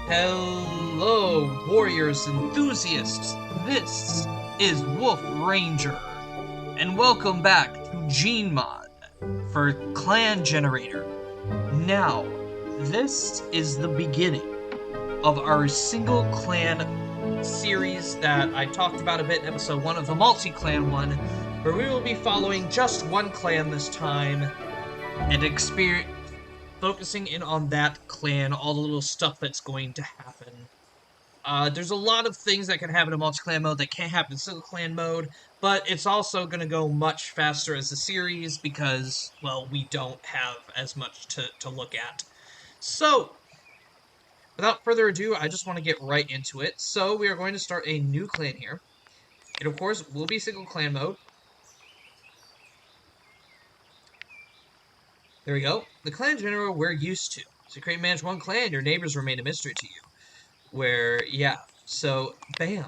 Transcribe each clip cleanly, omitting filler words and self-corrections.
Hello, warriors enthusiasts. This is Wolf Ranger, and welcome back to Genemod for Clan Generator. Now, this is the beginning of our single clan series that I talked about a bit in episode 1 of the multi-clan one, where we will be following just one clan this time and focusing in on that clan, all the little stuff that's going to happen. There's a lot of things that can happen in multi-clan mode that can't happen in single-clan mode, but it's also going to go much faster as a series because, well, we don't have as much to look at. So, without further ado, I just want to get right into it. So, we are going to start a new clan here. It, of course, will be single-clan mode. There we go. The clan general we're used to. So, create and manage one clan, your neighbors remain a mystery to you. Where, yeah, so, bam.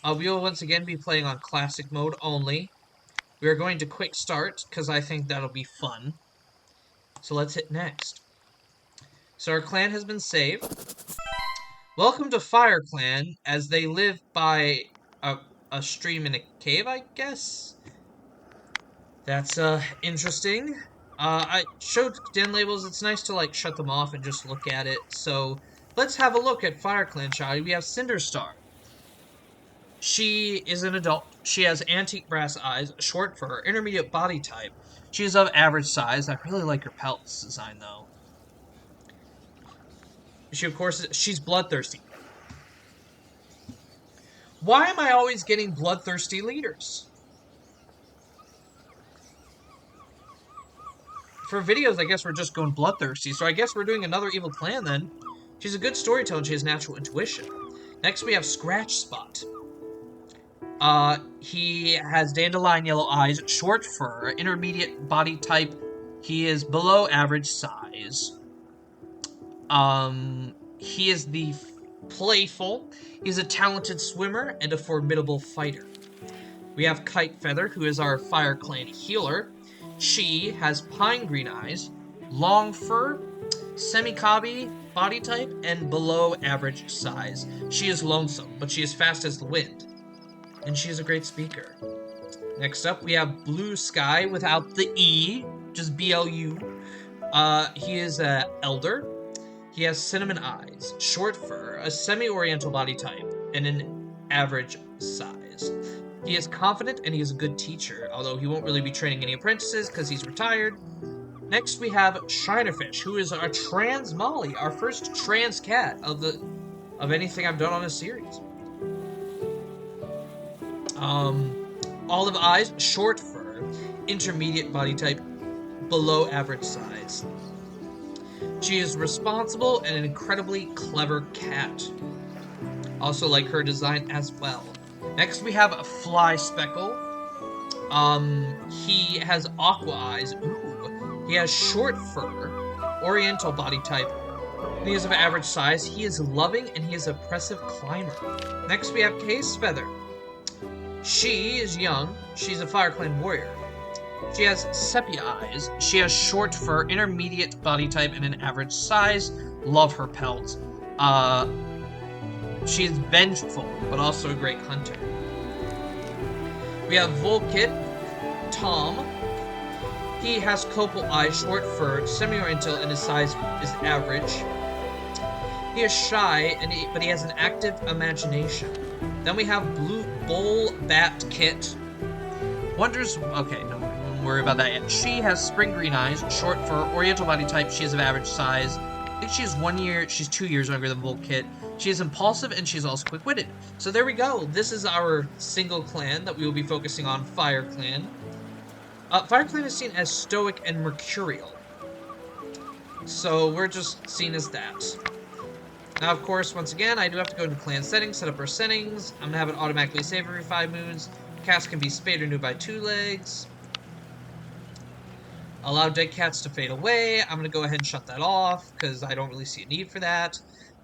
We will once again be playing on classic mode only. We are going to quick start, because I think that'll be fun. So let's hit next. So our clan has been saved. Welcome to Fire Clan, as they live by a stream in a cave, I guess? That's, interesting. I showed den labels. It's nice to, like, shut them off and just look at it. So let's have a look at Fire Clan, shall we? We have Cinderstar. She is an adult. She has antique brass eyes, short fur, intermediate body type. She is of average size. I really like her pelts design, though. She, of course, she's bloodthirsty. Why am I always getting bloodthirsty leaders? For videos, I guess we're just going bloodthirsty, so I guess we're doing another evil plan, then. She's a good storyteller and she has natural intuition. Next, we have Scratch Spot. He has dandelion yellow eyes, short fur, intermediate body type. He is below average size. He is the playful. He's a talented swimmer and a formidable fighter. We have Kite Feather, who is our Fire Clan healer. She has pine green eyes, long fur, semi-cobby body type, and below average size. She is lonesome, but she is fast as the wind. And she is a great speaker. Next up, we have Blue Sky without the E, just BLU. He is an elder. He has cinnamon eyes, short fur, a semi-oriental body type, and an average size. He is confident and he is a good teacher, although he won't really be training any apprentices because he's retired. Next, we have Shinerfish, who is our trans Molly, our first trans cat of anything I've done on a series. Olive eyes, short fur, intermediate body type, below average size. She is responsible and an incredibly clever cat. Also like her design as well. Next we have a Fly Speckle. He has aqua eyes. Ooh. He has short fur, oriental body type, and he is of average size. He is loving and he is an oppressive climber. Next we have Case Feather. She is young. She's a Fire Clan warrior. She has sepia eyes. She has short fur, intermediate body type, and an average size. Love her pelt. She is vengeful, but also a great hunter. We have Volkit, Tom. He has copal eyes, short fur, semi-oriental, and his size is average. He is shy, but he has an active imagination. Then we have Blue Bull Bat Kit. Wonders... Okay, no, don't worry about that yet. She has spring green eyes, short fur, oriental body type. She is of average size. I think she's 2 years younger than Volkit. She is impulsive and she's also quick-witted. So there we go. This is our single clan that we will be focusing on, Fire Clan. Fire Clan is seen as stoic and mercurial. So we're just seen as that. Now, of course, once again, I do have to go into clan settings, set up our settings. I'm going to have it automatically save every 5 moons. Cats can be spayed or neutered by 2 legs. Allow dead cats to fade away. I'm going to go ahead and shut that off, because I don't really see a need for that.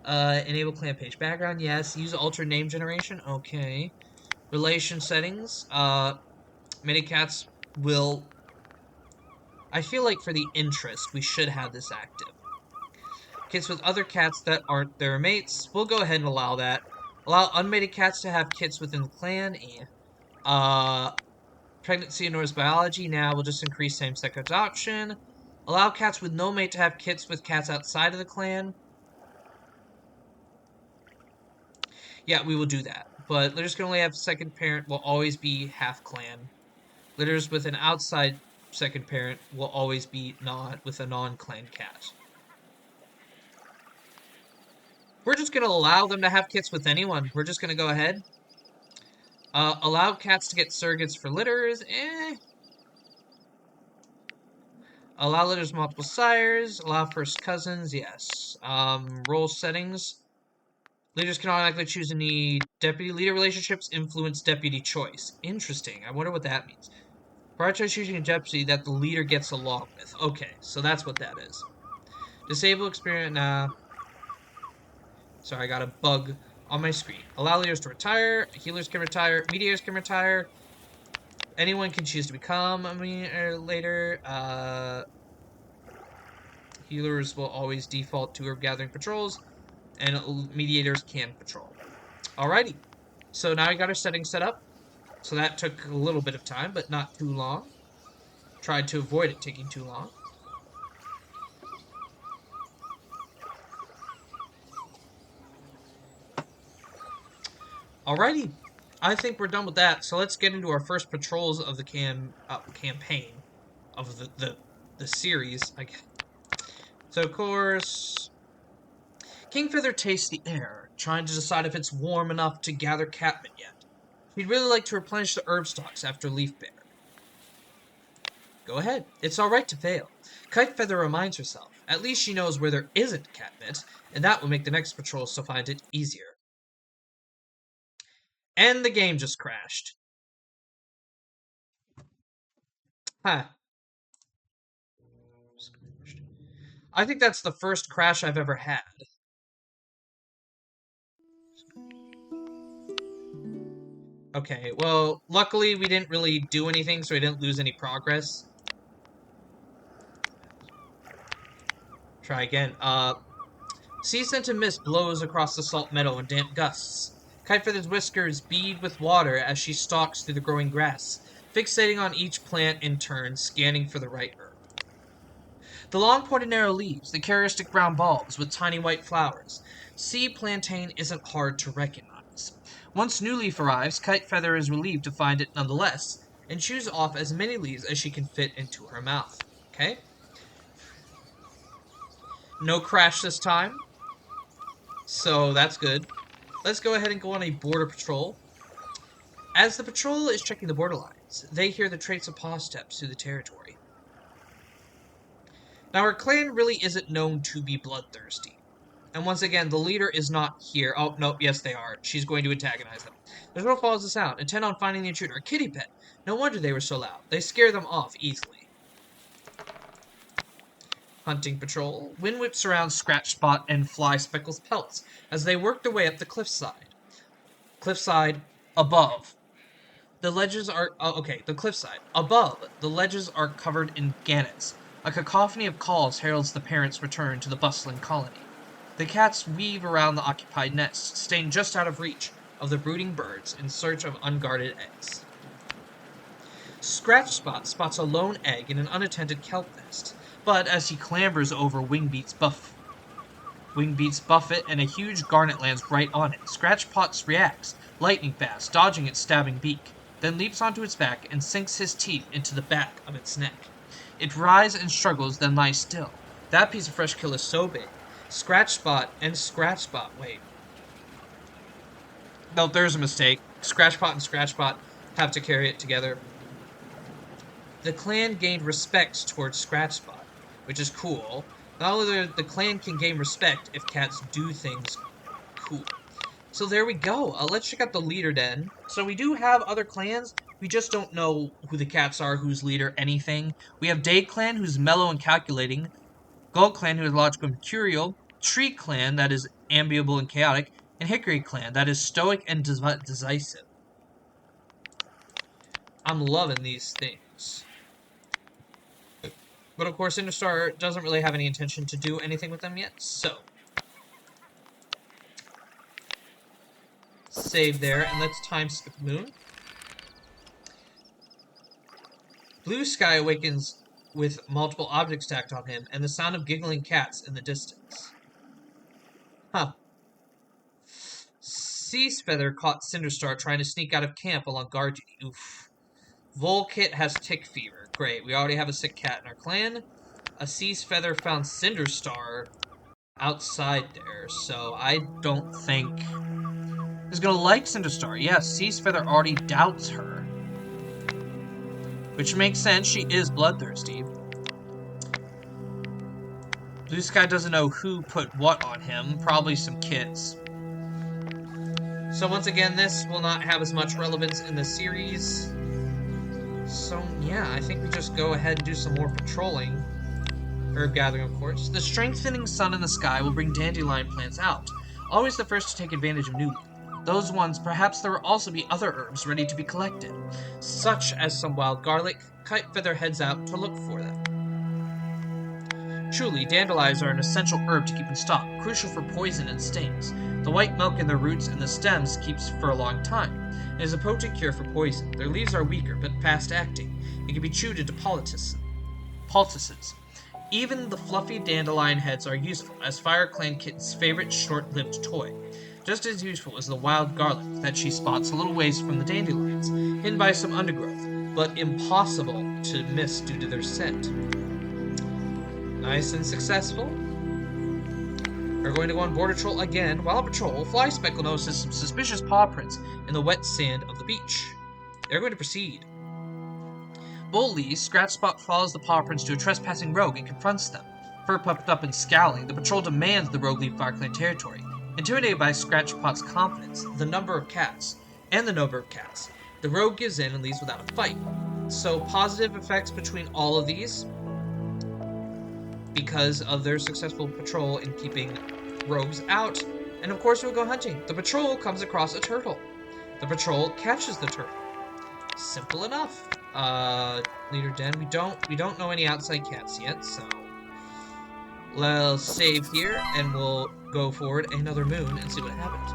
Enable clan page background, yes. Use alter name generation, okay. Relation settings. Many cats will... I feel like for the interest, we should have this active. kits with other cats that aren't their mates. We'll go ahead and allow that. Allow unmated cats to have kits within the clan. Pregnancy ignores biology. Now we'll just increase same-sex adoption. Allow cats with no mate to have kits with cats outside of the clan. Yeah, we will do that. But litters can only have second parent will always be half clan. Litters with an outside second parent will always be with a non-clan cat. We're just going to allow them to have kits with anyone. We're just going to go ahead. Allow cats to get surrogates for litters. Allow litters multiple sires. Allow first cousins. Yes. Role settings. Leaders can automatically choose any deputy leader relationships. Influence deputy choice. Interesting. I wonder what that means. Prioritize choosing a deputy that the leader gets along with. Okay, so that's what that is. Disable experience. Sorry, I got a bug on my screen. Allow leaders to retire. Healers can retire. Mediators can retire. Anyone can choose to become a mediator later. Healers will always default to herb gathering patrols, and mediators can patrol. Alrighty. So now I got our settings set up. So that took a little bit of time, but not too long. Tried to avoid it taking too long. Alrighty. I think we're done with that. So let's get into our first patrols of the campaign of the series. So of course, Kingfeather tastes the air, trying to decide if it's warm enough to gather catmint yet. He'd really like to replenish the herb stocks after Leaf Bear. Go ahead. It's alright to fail. Kitefeather reminds herself. At least she knows where there isn't catmint, and that will make the next patrols to find it easier. And the game just crashed. Huh. I think that's the first crash I've ever had. Okay, well, luckily we didn't really do anything, so we didn't lose any progress. Try again. Sea scent and mist blows across the salt meadow in damp gusts. Kitefeather's whiskers bead with water as she stalks through the growing grass, fixating on each plant in turn, scanning for the right herb. The long pointed narrow leaves, the characteristic brown bulbs with tiny white flowers. Sea plantain isn't hard to recognize. Once new leaf arrives, Kitefeather is relieved to find it nonetheless, and chews off as many leaves as she can fit into her mouth. Okay? No crash this time, so that's good. Let's go ahead and go on a border patrol. As the patrol is checking the borderlines, they hear the trace of paw steps through the territory. Now, our clan really isn't known to be bloodthirsty. And once again, the leader is not here. Oh, no, yes, they are. She's going to antagonize them. The girl follows the sound, intent on finding the intruder. A kitty pet. No wonder they were so loud. They scare them off easily. Hunting patrol. Wind whips around Scratch Spot and Fly Speckle's pelts as they work their way up the cliffside. Cliffside above. The ledges are... the cliffside. Above, the ledges are covered in gannets. A cacophony of calls heralds the parents' return to the bustling colony. The cats weave around the occupied nest, staying just out of reach of the brooding birds in search of unguarded eggs. Scratch Spot spots a lone egg in an unattended kelp nest, but as he clambers over Wingbeat's buffet and a huge garnet lands right on it, Scratch Spot reacts, lightning fast, dodging its stabbing beak, then leaps onto its back and sinks his teeth into the back of its neck. It writhes and struggles, then lies still. That piece of fresh kill is so big. Scratch Spot and Scratch Spot, wait. No, there's a mistake. Scratch Spot and Scratch Spot have to carry it together. The clan gained respect towards Scratch Spot, which is cool. Not only the clan can gain respect if cats do things cool. So there we go. Let's check out the leader den. So we do have other clans. We just don't know who the cats are, who's leader, anything. We have Day Clan, who's mellow and calculating. Gull Clan, who is logical and mercurial. Tree Clan, that is amiable and chaotic. And Hickory Clan, that is stoic and decisive. I'm loving these things. But of course, Cinderstar doesn't really have any intention to do anything with them yet, so. Save there, and let's time skip the moon. Blue Sky awakens with multiple objects stacked on him, and the sound of giggling cats in the distance. Huh. Feather caught Cinderstar trying to sneak out of camp along guard duty. Oof. Volkit has tick fever. Great, we already have a sick cat in our clan. A Feather found Cinderstar outside there, so I don't think he's gonna like Cinderstar. Yes, Feather already doubts her. Which makes sense, she is bloodthirsty. Blue Sky doesn't know who put what on him, probably some kids. So once again, this will not have as much relevance in the series. So yeah, I think we just go ahead and do some more patrolling. Herb gathering, of course. The strengthening sun in the sky will bring dandelion plants out, always the first to take advantage of new ones. Those ones, perhaps there will also be other herbs ready to be collected, such as some wild garlic. Kite Feather heads out to look for them. Truly, dandelions are an essential herb to keep in stock, crucial for poison and stings. The white milk in their roots and the stems keeps for a long time. It is a potent cure for poison. Their leaves are weaker, but fast-acting. It can be chewed into poultices. Even the fluffy dandelion heads are useful, as Fire Clan Kitten's favorite short-lived toy. Just as useful as the wild garlic that she spots a little ways from the dandelions, hidden by some undergrowth, but impossible to miss due to their scent. Nice and successful. We're going to go on border patrol again. While on patrol, Fly Speckle notices some suspicious paw prints in the wet sand of the beach. They're going to proceed. Boldly, Scratch Spot follows the paw prints to a trespassing rogue and confronts them. Fur puffed up and scowling, the patrol demands the rogue leave Fire Clan territory. Intimidated by Scratch Spot's confidence, the number of cats, the rogue gives in and leaves without a fight. So positive effects between all of these, because of their successful patrol in keeping rogues out. And of course we'll go hunting. The patrol comes across a turtle. The patrol catches the turtle. Simple enough. Leader Den, we don't know any outside cats yet, so let's save here and we'll go forward another moon and see what happens.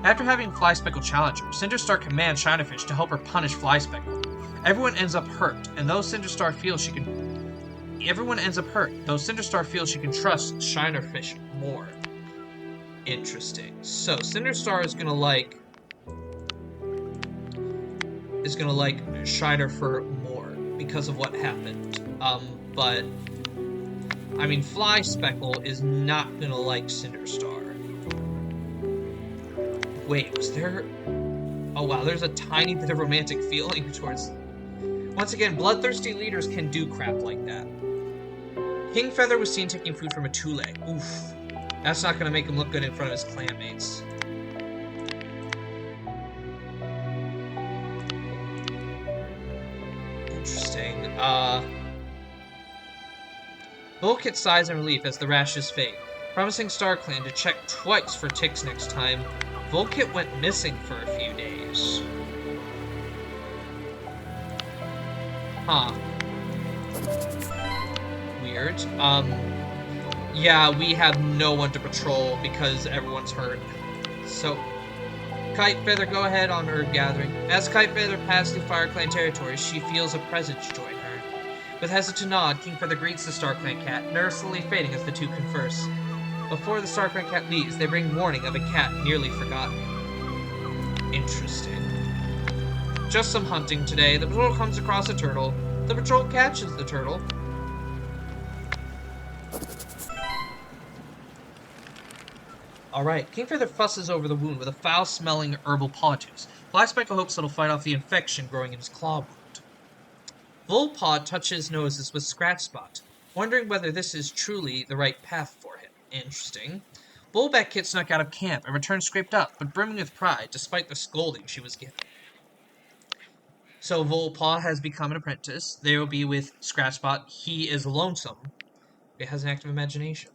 After having Fly Speckle challenge her, Cinderstar commands Shinerfish to help her punish Fly Speckle. Everyone ends up hurt, and though Cinderstar feels she can trust Shinerfish more. Interesting. So Cinderstar is gonna like Shiner for more because of what happened. But I mean, Fly Speckle is not gonna like Cinderstar. Wait, was there? Oh wow, there's a tiny bit of romantic feeling towards. Once again, bloodthirsty leaders can do crap like that. King Feather was seen taking food from a Tule. Oof. That's not gonna make him look good in front of his clanmates. Interesting. Volkit sighs in relief as the rashes fade, promising StarClan to check twice for ticks next time. Volkit went missing for a few days. Huh. Weird. Yeah, we have no one to patrol because everyone's hurt. So, Kite Feather, go ahead on herb gathering. As Kite Feather passes through Fire Clan territory, she feels a presence join her. With hesitant nod, King Feather greets the Star Clan cat, nervously fading as the two converse. Before the Star Clan cat leaves, they bring warning of a cat nearly forgotten. Interesting. Just some hunting today. The patrol comes across a turtle. The patrol catches the turtle. Alright, King Feather fusses over the wound with a foul-smelling herbal poultice. Fly Speckle hopes it'll fight off the infection growing in his claw wound. Volpaw touches noses with Scratch Spot, wondering whether this is truly the right path for him. Interesting. Bullback Kit snuck out of camp and returned scraped up, but brimming with pride, despite the scolding she was given. So Volpaw has become an apprentice. They will be with Scratch Spot. He is lonesome. It has an active imagination.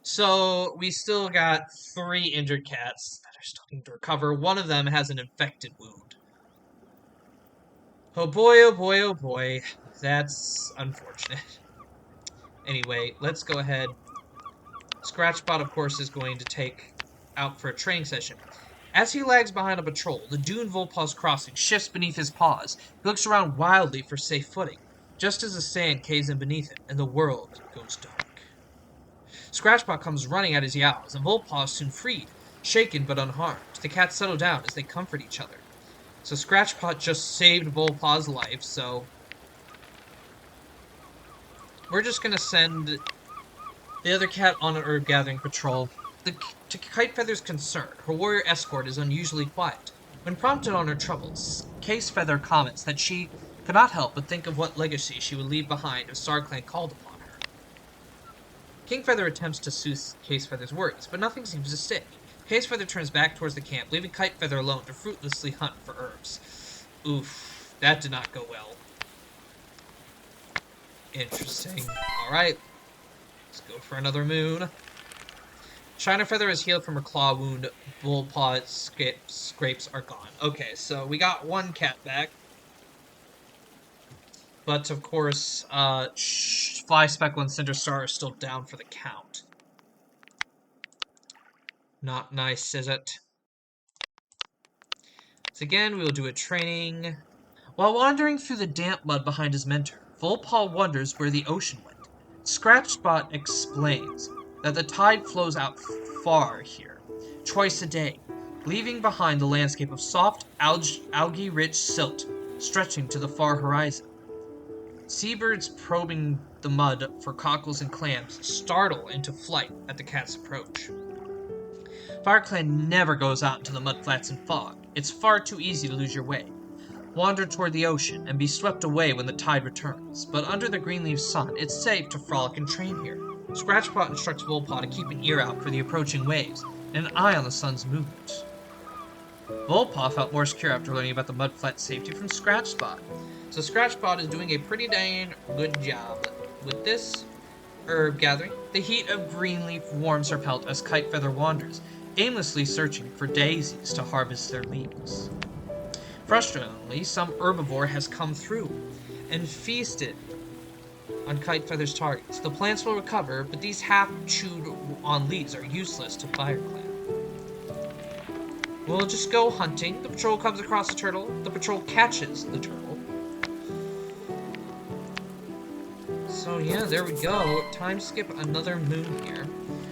So we still got 3 injured cats that are starting to recover. One of them has an infected wound. Oh boy, oh boy, oh boy. That's unfortunate. Anyway, let's go ahead. Scratchbot, of course, is going to take out for a training session. As he lags behind a patrol, the dune Volpaw's crossing shifts beneath his paws. He looks around wildly for safe footing, just as the sand caves in beneath him and the world goes dark. Scratchbot comes running at his yowls, and Volpaw is soon freed, shaken but unharmed. The cats settle down as they comfort each other. So Scratchbot just saved Volpaw's life, so we're just gonna send the other cat on an herb gathering patrol. To Kite Feather's concern, her warrior escort is unusually quiet. When prompted on her troubles, Case Feather comments that she could not help but think of what legacy she would leave behind if StarClan called upon her. King Feather attempts to soothe Case Feather's worries, but nothing seems to stick. Case Feather turns back towards the camp, leaving Kite Feather alone to fruitlessly hunt for herbs. Oof, that did not go well. Interesting. Alright, let's go for another moon. Shiner Feather is healed from her claw wound. Bullpaw scrapes are gone. Okay, so we got one cat back. But, of course, Fly, Speckle, and Cinderstar are still down for the count. Not nice, is it? So again, we will do a training. While wandering through the damp mud behind his mentor, Volpaw wonders where the ocean went. Scratchbot explains that the tide flows out far here, twice a day, leaving behind the landscape of soft, algae-rich silt stretching to the far horizon. Seabirds probing the mud for cockles and clams startle into flight at the cat's approach. FireClan never goes out into the mudflats in fog. It's far too easy to lose your way. Wander toward the ocean and be swept away when the tide returns, but under the green-leaf sun, it's safe to frolic and train here. Scratchbot instructs Volpaw to keep an ear out for the approaching waves and an eye on the sun's movement. Volpaw felt more secure after learning about the mudflat safety from Scratchbot. So Scratchbot is doing a pretty dang good job with this herb gathering. The heat of Greenleaf warms her pelt as Kite Feather wanders, aimlessly searching for daisies to harvest their leaves. Frustratingly, some herbivore has come through and feasted on Kite Feather's targets. The plants will recover, but these half-chewed-on leaves are useless to FireClan. We'll just go hunting. The patrol comes across the turtle. The patrol catches the turtle. So yeah, there we go. Time skip another moon here.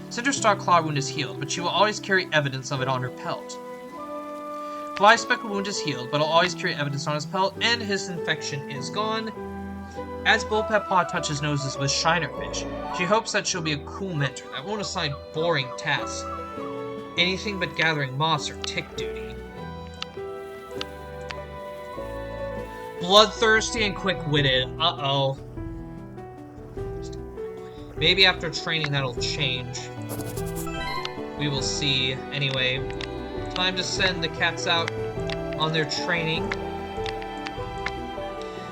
Cinderstar Claw wound is healed, but she will always carry evidence of it on her pelt. Fly Speckle wound is healed, but will always carry evidence on his pelt, and his infection is gone. As Bullpaw touches noses with Shinerfish, she hopes that she'll be a cool mentor that won't assign boring tasks. Anything but gathering moss or tick duty. Bloodthirsty and quick-witted. Uh-oh. Maybe after training that'll change. We will see. Anyway, time to send the cats out on their training.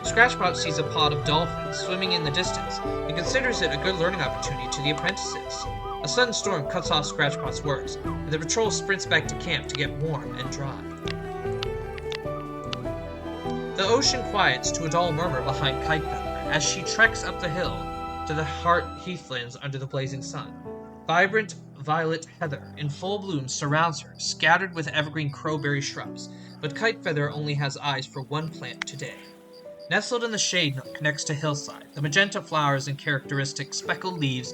Scratchbot sees a pod of dolphins swimming in the distance and considers it a good learning opportunity to the apprentices. A sudden storm cuts off Scratchbot's works, and the patrol sprints back to camp to get warm and dry. The ocean quiets to a dull murmur behind Kite Feather as she treks up the hill to the heathlands under the blazing sun. Vibrant violet heather in full bloom surrounds her, scattered with evergreen crowberry shrubs, but Kite Feather only has eyes for one plant today. Nestled in the shade nook next to hillside, the magenta flowers and characteristic speckled leaves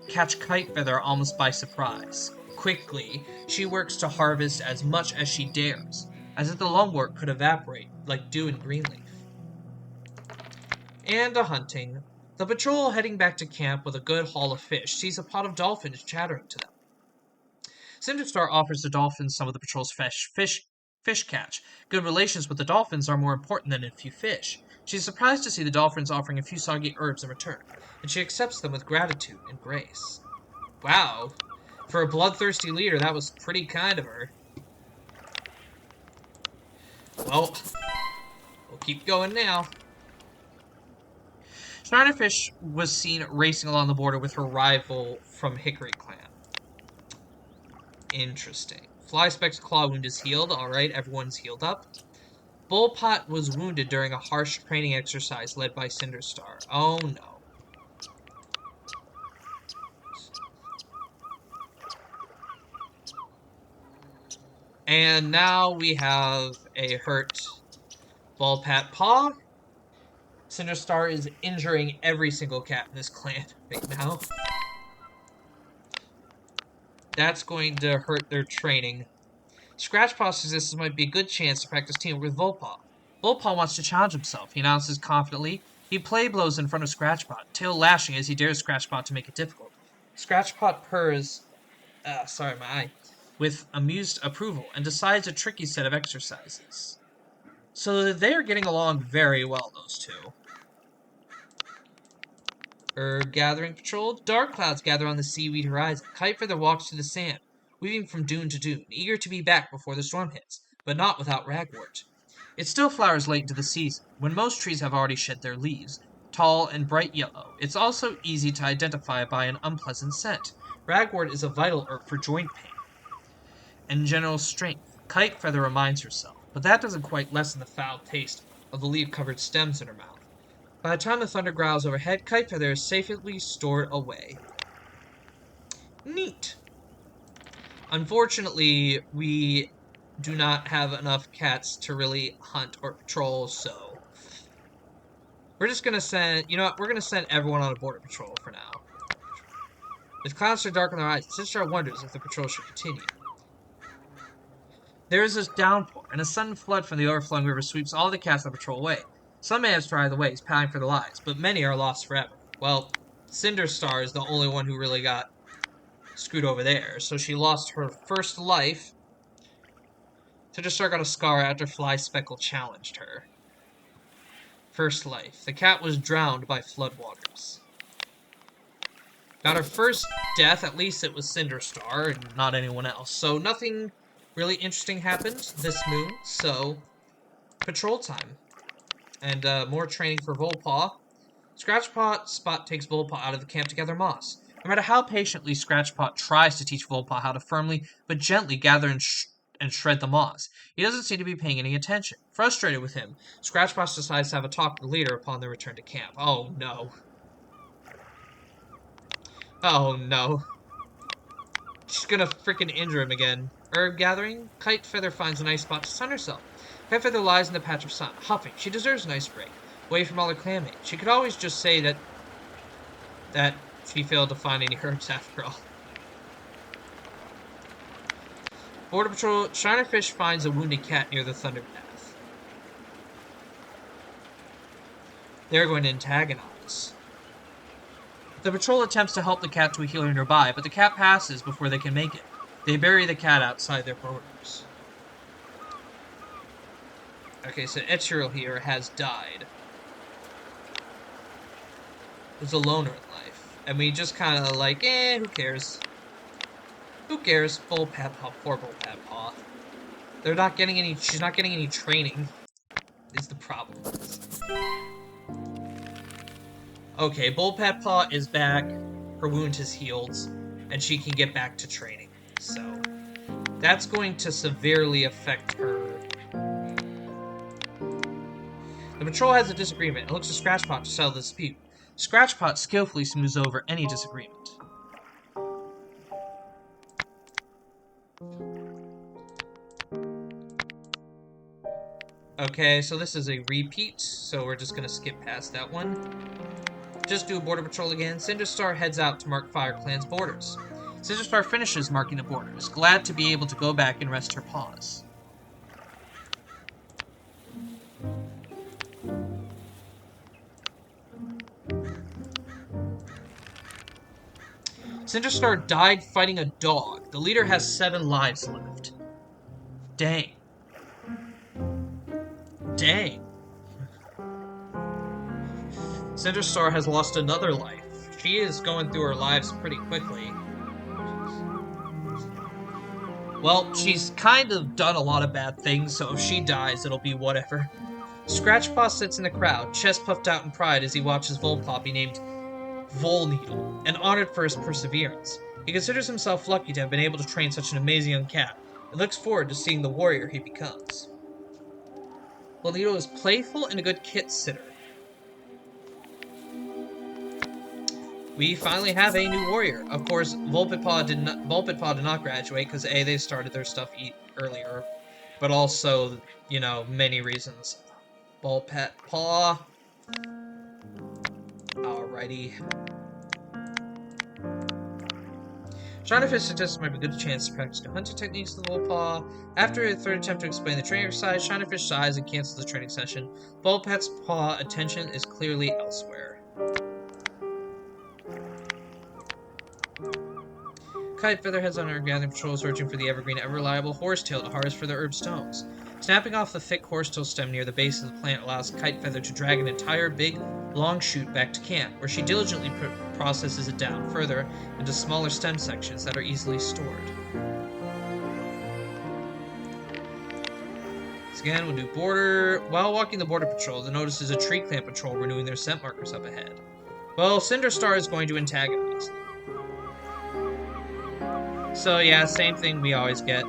catch Kite Feather almost by surprise. Quickly, she works to harvest as much as she dares, as if the lungwort could evaporate like dew in Greenleaf. And a hunting. The patrol heading back to camp with a good haul of fish sees a pod of dolphins chattering to them. Cinderstar offers the dolphins some of the patrol's fish catch. Good relations with the dolphins are more important than a few fish. She's surprised to see the dolphins offering a few soggy herbs in return, and she accepts them with gratitude and grace. Wow. For a bloodthirsty leader, that was pretty kind of her. Well, we'll keep going now. Shinerfish was seen racing along the border with her rival from Hickory Clan. Interesting. Flyspeck's claw wound is healed. Alright, everyone's healed up. Bullpot was wounded during a harsh training exercise led by Cinderstar. Oh no. And now we have a hurt Bullpat Paw. Cinderstar is injuring every single cat in this clan right now. That's going to hurt their training. Scratchpaw says this might be a good chance to practice teamwork with Volpaw. Volpaw wants to challenge himself, he announces confidently. He play blows in front of Scratchpot, tail lashing as he dares Scratchpot to make it difficult. Scratchpot purrs, sorry, my eye, with amused approval and decides a tricky set of exercises. So they are getting along very well, those two. Gathering patrol. Dark clouds gather on the seaweed horizon. Kite Feather walks through the sand, weaving from dune to dune, eager to be back before the storm hits, but not without Ragwort. It still flowers late into the season, when most trees have already shed their leaves. Tall and bright yellow, it's also easy to identify by an unpleasant scent. Ragwort is a vital herb for joint pain and general strength, Kite Feather reminds herself, but that doesn't quite lessen the foul taste of the leaf-covered stems in her mouth. By the time the thunder growls overhead, Kite Feather is safely stored away. Neat. Unfortunately, we do not have enough cats to really hunt or patrol, so we're just gonna send, you know what, we're gonna send everyone on a border patrol for now. With clouds so dark on their eyes, Sister wonders if the patrol should continue. There is a downpour, and a sudden flood from the overflowing river sweeps all the cats on patrol away. Some may have strayed away, paddling for their lives, but many are lost forever. Well, Cinderstar is the only one who really got screwed over there, so she lost her first life. Cinderstar got a scar after Fly Speckle challenged her. First life. The cat was drowned by floodwaters. Got her first death, at least it was Cinderstar and not anyone else. So nothing really interesting happened this moon, so patrol time. And more training for Volpaw. Scratchpot Spot takes Volpaw out of the camp to gather moss. No matter how patiently Scratchpot tries to teach Volpaw how to firmly but gently gather and shred the moss, he doesn't seem to be paying any attention. Frustrated with him, Scratchpot decides to have a talk with the leader upon their return to camp. Oh no. Oh no. She's gonna freaking injure him again. Herb gathering? Kite Feather finds a nice spot to sun herself. Kite Feather lies in the patch of sun, huffing. She deserves a nice break, away from all her clanmates. She could always just say that she failed to find any herbs after all. Border Patrol, Shinerfish finds a wounded cat near the Thunder Path. They're going to antagonize. The patrol attempts to help the cat to a healer nearby, but the cat passes before they can make it. They bury the cat outside their borders. Okay, so Etriel here has died. Is a loner in life. And we just kind of like, who cares? Who cares? Bullpat Paw, poor Bullpat Paw. They're not getting any, she's not getting any training, is the problem. Okay, Bullpat Paw is back, her wound has healed, and she can get back to training. So, that's going to severely affect her. The patrol has a disagreement and looks to Scratchpot to settle the dispute. Scratchpot skillfully smooths over any disagreement. Okay, so this is a repeat, so we're just gonna skip past that one. Just do a border patrol again. Cinderstar heads out to mark Fire Clan's borders. Cinderstar finishes marking the borders, glad to be able to go back and rest her paws. Cinderstar died fighting a dog. The leader has 7 lives left. Dang. Dang. Cinderstar has lost another life. She is going through her lives pretty quickly. Well, she's kind of done a lot of bad things, so if she dies, it'll be whatever. Scratchpaw sits in the crowd, chest puffed out in pride as he watches Volpaw be named Volneedle, and honored for his perseverance. He considers himself lucky to have been able to train such an amazing young cat, and looks forward to seeing the warrior he becomes. Bonito is playful and a good kit sitter. We finally have a new warrior. Of course, Vulpitpaw did not graduate because A, they started their stuff earlier, but also, you know, many reasons. Vulpitpaw. Alrighty. Shinerfish suggests might be a good chance to practice new hunting techniques with Vulpaw. After a third attempt to explain the training exercise, Shinerfish sighs and cancels the training session. Vulpet's paw attention is clearly elsewhere. Kite Feather heads on her gathering patrol, searching for the evergreen, ever-reliable horsetail to harvest for the herb stones. Snapping off the thick horsetail stem near the base of the plant allows Kite Feather to drag an entire big, long shoot back to camp, where she diligently processes it down further into smaller stem sections that are easily stored. Once again, we'll do border. While walking the border patrol, the notices a tree clan patrol renewing their scent markers up ahead. Well, Cinderstar is going to antagonize them. So yeah, same thing we always get.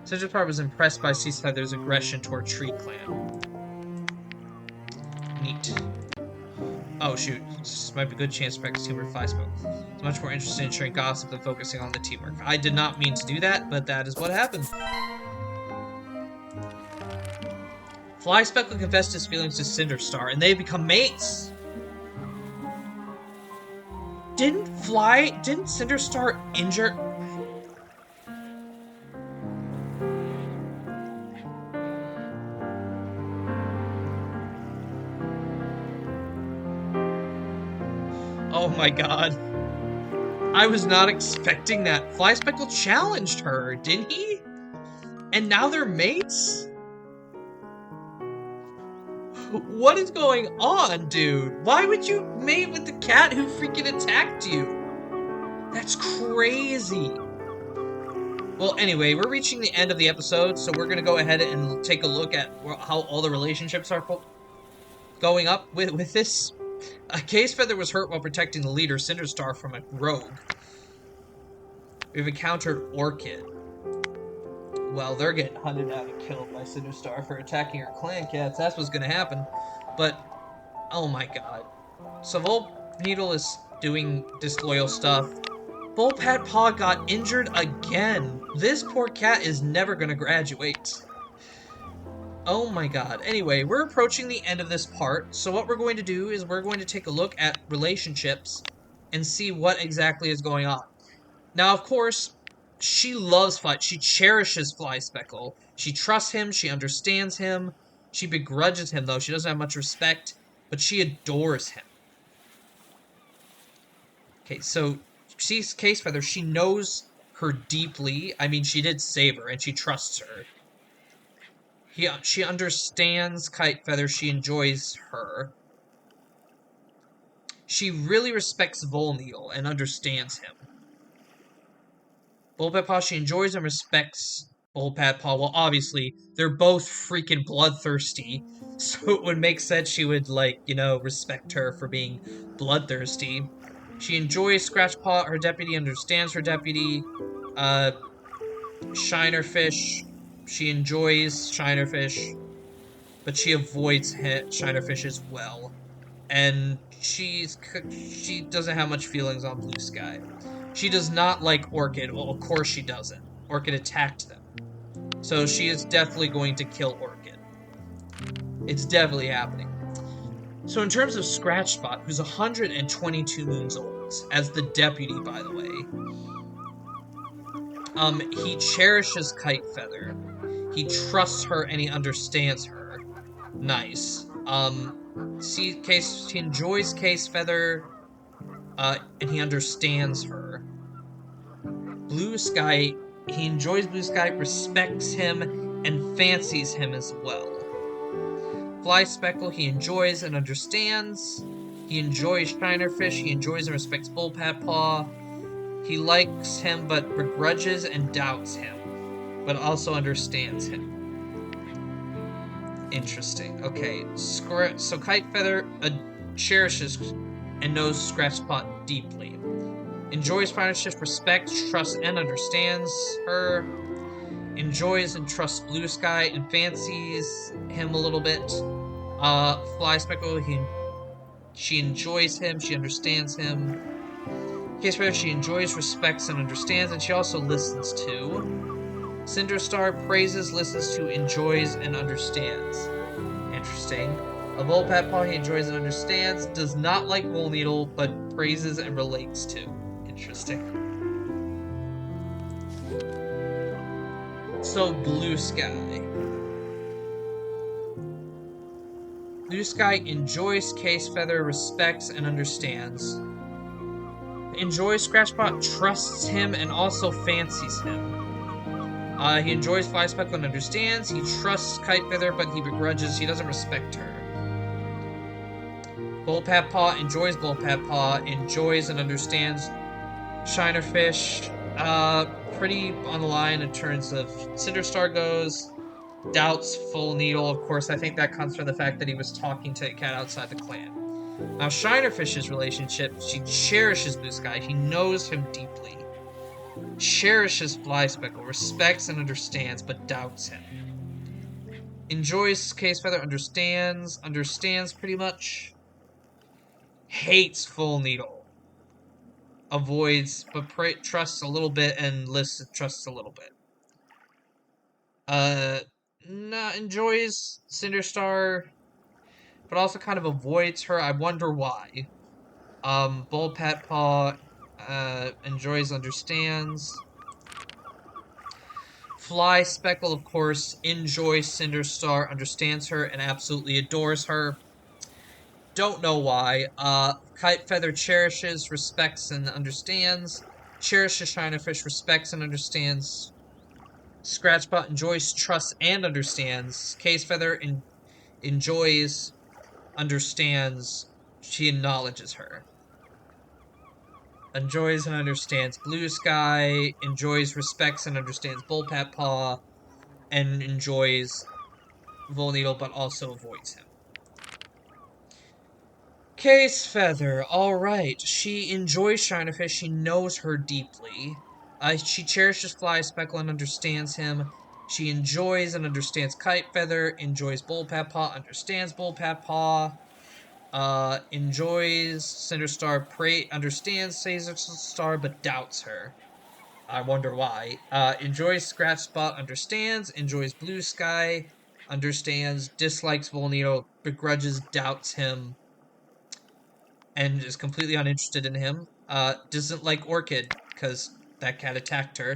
Cinderstar was impressed by Ceasefeather's aggression toward Tree Clan. Neat. Oh shoot, this might be a good chance to practice teamwork Flyspeckle. It's much more interested in sharing gossip than focusing on the teamwork. I did not mean to do that, but that is what happened. Flyspeckle confessed his feelings to Cinderstar, and they become mates! Didn't Cinderstar injure... Oh my god. I was not expecting that. Flyspeckle challenged her, didn't he? And now they're mates? What is going on, dude? Why would you mate with the cat who freaking attacked you? That's crazy. Well, anyway, we're reaching the end of the episode, so we're going to go ahead and take a look at how all the relationships are going up with this. Casefeather was hurt while protecting the leader, Cinderstar, from a rogue. We've encountered Orchid. Well, they're getting hunted out and killed by Cinderstar for attacking her clan cats. That's what's gonna happen. But, oh my god. So Volneedle is doing disloyal stuff. Vulpitpaw got injured again. This poor cat is never gonna graduate. Oh my god. Anyway, we're approaching the end of this part, so what we're going to do is we're going to take a look at relationships and see what exactly is going on. Now, of course, she loves she cherishes Flyspeckle. She trusts him, she understands him. She begrudges him, though. She doesn't have much respect, but she adores him. Okay, so she's Casefeather. She knows her deeply. I mean, she did save her, and she trusts her. She understands Kite Feather. She enjoys her. She really respects Volneedle and understands him. Vulpitpaw, she enjoys and respects Vulpitpaw. Well, obviously, they're both freaking bloodthirsty, so it would make sense she would, like, you know, respect her for being bloodthirsty. She enjoys Scratchpaw, her deputy, understands her deputy. Shinerfish, she enjoys Shinerfish, but she avoids Shinerfish as well. And she doesn't have much feelings on Blue Sky. She does not like Orchid. Well, of course she doesn't. Orchid attacked them. So she is definitely going to kill Orchid. It's definitely happening. So in terms of Scratchspot, who's 122 moons old, as the deputy, by the way, he cherishes Kite Feather. He trusts her and he understands her. Nice. He enjoys Casefeather, and he understands her. Blue Sky, he enjoys Blue Sky, respects him, and fancies him as well. Flyspeckle, he enjoys and understands. He enjoys Shinerfish, he enjoys and respects Vulpitpaw. He likes him, but begrudges and doubts him, but also understands him. Interesting. Okay, so Kite Feather cherishes and knows Scratchspot deeply. Enjoys partnership, respects, trusts, and understands her. enjoys and trusts Blue Sky and fancies him a little bit. Fly Speckle, she enjoys him, she understands him. Case Feather, she enjoys, respects, and understands, and she also listens to. Cinderstar praises, listens to, enjoys, and understands. Interesting. A Volpatpaw he enjoys and understands, does not like Volneedle, but praises and relates to. Interesting. So, Blue Sky. Blue Sky enjoys Case Feather, respects, and understands. Enjoys Scratchbot, trusts him, and also fancies him. He enjoys Fly Speckle and understands. He trusts Kite Feather, but he begrudges. He doesn't respect her. Bullpatpaw enjoys Bullpatpaw, enjoys and understands Shinerfish. Pretty on the line in terms of Cinderstar goes. Doubts Volneedle. Of course, I think that comes from the fact that he was talking to a cat outside the clan. Now, Shinerfish's relationship, she cherishes Blue Sky. He knows him deeply. Cherishes Fly Speckle, respects and understands, but doubts him. Enjoys Case Feather, understands pretty much. Hates Volneedle. Avoids, but trusts a little bit, and trusts a little bit. Enjoys Cinderstar, but also kind of avoids her. I wonder why. Bullpatpaw, enjoys, understands. Fly Speckle, of course, enjoys Cinderstar, understands her, and absolutely adores her. Don't know why. Kite Feather cherishes, respects, and understands. Cherishes Shinerfish, respects, and understands. Scratchbot enjoys, trusts, and understands. Case Feather enjoys, understands. She acknowledges her. Enjoys and understands Blue Sky, enjoys, respects, and understands Bullpatpaw, and enjoys Volneedle, but also avoids him. Case Feather, alright. She enjoys Shinerfish, she knows her deeply. She cherishes Fly Speckle and understands him. She enjoys and understands Kite Feather, enjoys Bullpatpaw, understands Bullpatpaw. Enjoys Cinderstar, understands Cinderstar, but doubts her. I wonder why. Enjoys Scratchspot, understands. Enjoys Blue Sky, understands. Dislikes Volneedle, begrudges, doubts him, and is completely uninterested in him. Doesn't like Orchid, because that cat attacked her,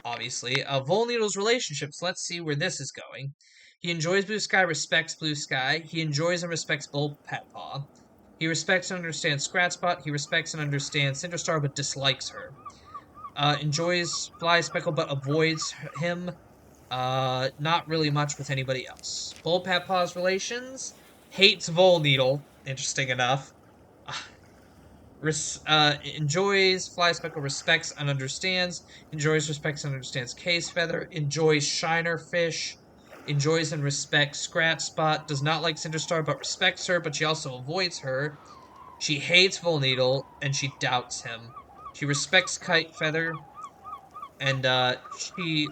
obviously. Volneedle's relationships, let's see where this is going. He enjoys Blue Sky, respects Blue Sky. He enjoys and respects Bullpatpaw. He respects and understands Scratchspot. He respects and understands Cinderstar, but dislikes her. Enjoys Fly Speckle, but avoids him. Not really much with anybody else. Bullpatpaw's relations. Hates Volneedle, interesting enough. Enjoys Fly Speckle, respects and understands. Enjoys, respects, and understands Case Feather. Enjoys Shinerfish. Enjoys and respects Scratchspot. Does not like Cinderstar, but respects her, but she also avoids her. She hates Volneedle, and she doubts him. She respects Kite Feather, and she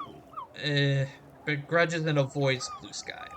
begrudges and avoids Blue Sky.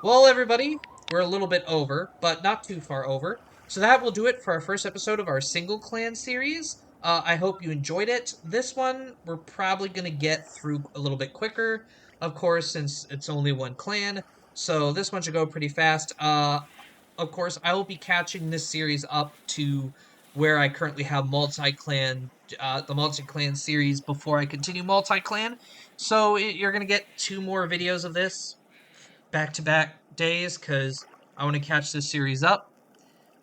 Well, everybody, we're a little bit over, but not too far over. So that will do it for our first episode of our single clan series. I hope you enjoyed it. This one, we're probably going to get through a little bit quicker, of course, since it's only one clan. So this one should go pretty fast. Of course, I will be catching this series up to where I currently have multi-clan, the multi-clan series before I continue multi-clan. So you're going to get 2 more videos of this back-to-back days, because I want to catch this series up.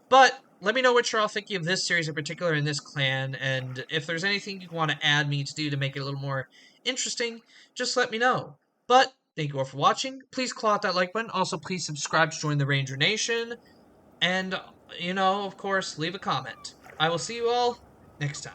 But let me know what you're all thinking of this series in particular in this clan, and if there's anything you want to add me to do to make it a little more interesting, just let me know. But thank you all for watching. Please claw out that like button. Also, please subscribe to join the Ranger Nation. And, of course, leave a comment. I will see you all next time.